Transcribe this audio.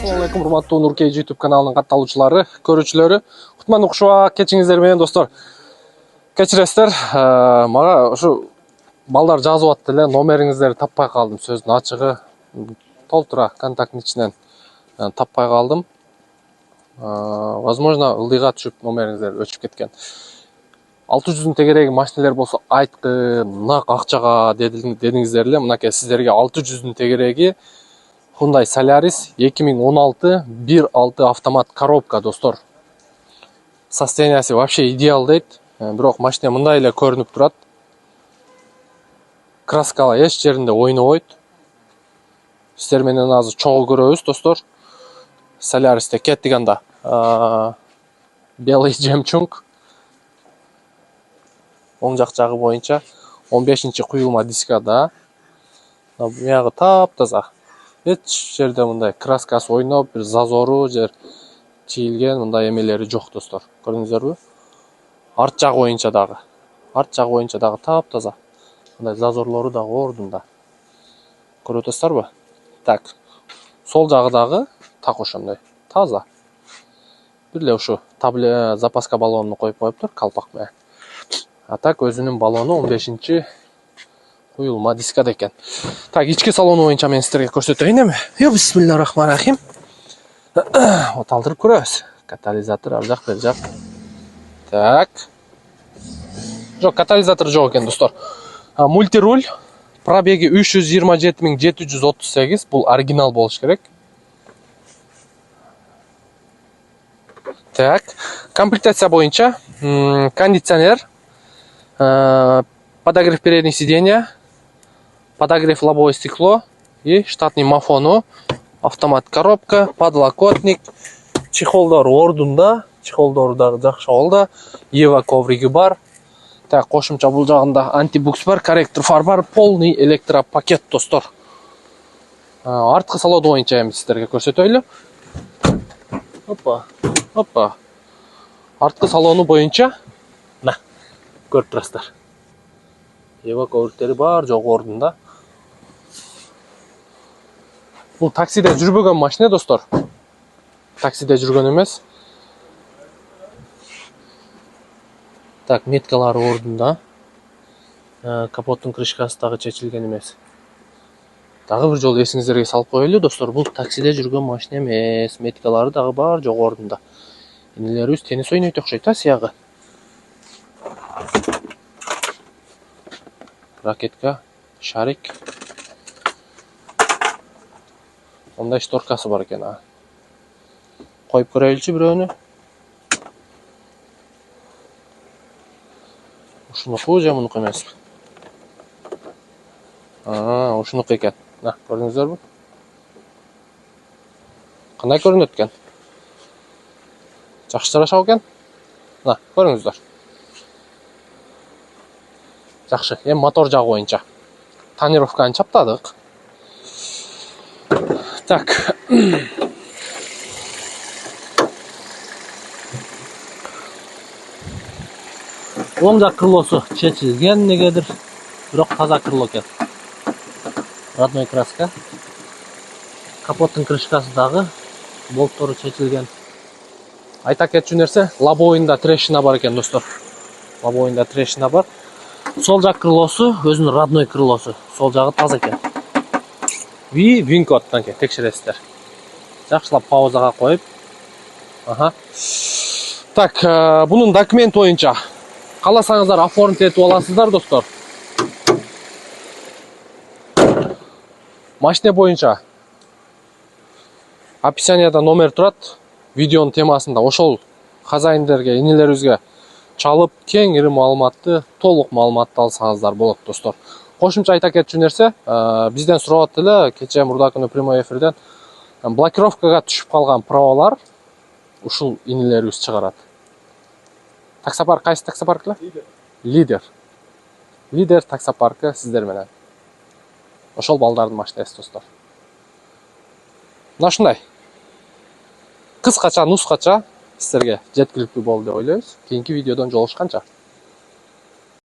Assalamualaikum, урматтуу Нуркей YouTube каналынын катталуучулары, көрүүчүлөрү. Кутмандуу кушуба кечиңиздер менен достор. Кечиресиздер, мага ушу балдар жазып атты эле, номериңиздерди таппай калдым. Сөздүн ачыгы толтура контакттын ичинен таппай калдым. Возможно, ылдыйга түшүп номериңиздер өчүп кеткен. 600 тегереги машинелер болсо айткы, нак акчага дедиңиздер эле. Мынакей сиздерге 600 тегереги Hyundai Solaris 2016 1.6 автомат коробка достор. Состояниясы вообще идеал дейт. Бирок машина мындай эле көрүнүп турат. Краскала эч жеринде ойнобойт. Сиздер менен азыр чогуу көрөбүз достор. Solaris'te кеттик анда. Белый жемчуг. Оң жак жагы боюнча 15-чи куюлма дискада. Буягы таптаза. Эч жерде мындай краскасы ойноп, бир зазору жер чийилген мындай эмелери жок достор. Көрдүңүздөрбү? Арт жагы боюнча дагы. Арт жагы боюнча дагы таптаза. Мындай зазорлору дагы ордунда. Көрүп атасыздарбы? Так. Сол жагы дагы так ошондой. Таза. Бир эле ушу запаска баллонуну коюп коюптур, калпак менен. А так өзүнүн баллону 15-чи куюлма дискада экен. Так, ички салону боюнча мен сиздерге көрсөтөйүн эми. Бисмиллахиррахманиррахим. Оталтырып көрөбүз. Катализатор ар жак, бер жак. Так. Жок, катализатор жок экен достор. Мультируль. Пробеги 327.738. Бул оригинал болуш керек. Так. Комплектация боюнча кондиционер, подогрев передних сиденья, подогрев лобовое стекло и штатный мафону, автомат коробка, подлокотник, чехолдор ордунда, чехолдор дагы жакшы болду, Ева ковриги бар. Так, кошумча бул жагында антибукс бар, корректор фар бар, полный электропакет достор. Арткы салону боюнча эми сиздерге көрсөтөйлү. Опа. Арткы салону боюнча көрүп турасыздар. Ева ковриктери бар, жок ордунда. Бул таксиде жүрбөгөн машина достор. Таксиде жүргөн эмес. Так, меткалары ордунда. Капоттун крышкасы дагы чечилген эмес. Дагы бир жолу эсиңиздерге салып коелу достор, бул таксиде жүргөн машина эмес. Меткалары дагы бар, жок ордунда. Инелерибиз теннис ойнойт окшойт, сиягы. Ракетка, шарик. Мындай шторкасы бар экен. Коюп көрөйлүчү бирөөнү. Ушунуку же мунуку эмеспи? Ушунуку экен. Көрдүңүздөрбү? Кандай көрүнөт экен? Жакшы жарашабы экен? Көрүңүздөр. Жакшы. Эми мотор жагы боюнча тонировканы чаптадык. Так. Оң жак крылосу чечилген негедир, бирок таза крыло экен. Родной краска. Капоттун крышкасы дагы болттору чечилген. Айта кетчү нерсе, лобовойунда трещина бар экен достор. Лобовойунда трещина бар. Сол жак крылосу өзүнүн родной крылосу. Сол жагы таза экен. Винкод текшересиздер. Жакшылап паузага коюп. Так, бунун документ боюнча кааласаңыздар оформить этип аласыздар достор. Машина боюнча описанияда номер турат. Видеонун темасында ошол хозяиндерге, инелерибизге чалып, кеңири маалыматты, толук маалыматты алсаңыздар болот достор. Кошумча айта кетчү нерсе, бизден сурап эле кече мурда күнү прямой эфирден блокировкага түшүп калган правалар ушул инелерибиз чыгарат. Таксопарк, кайсы таксопарк эле? Лидер. Лидер таксопаркы сиздер менен. Ошол балдардын машинасы достор. Мына ушундай. Кыскача, нускача сиздерге жеткиликтүү болду деп ойлойбуз. Кийинки видеодон жолугушканча.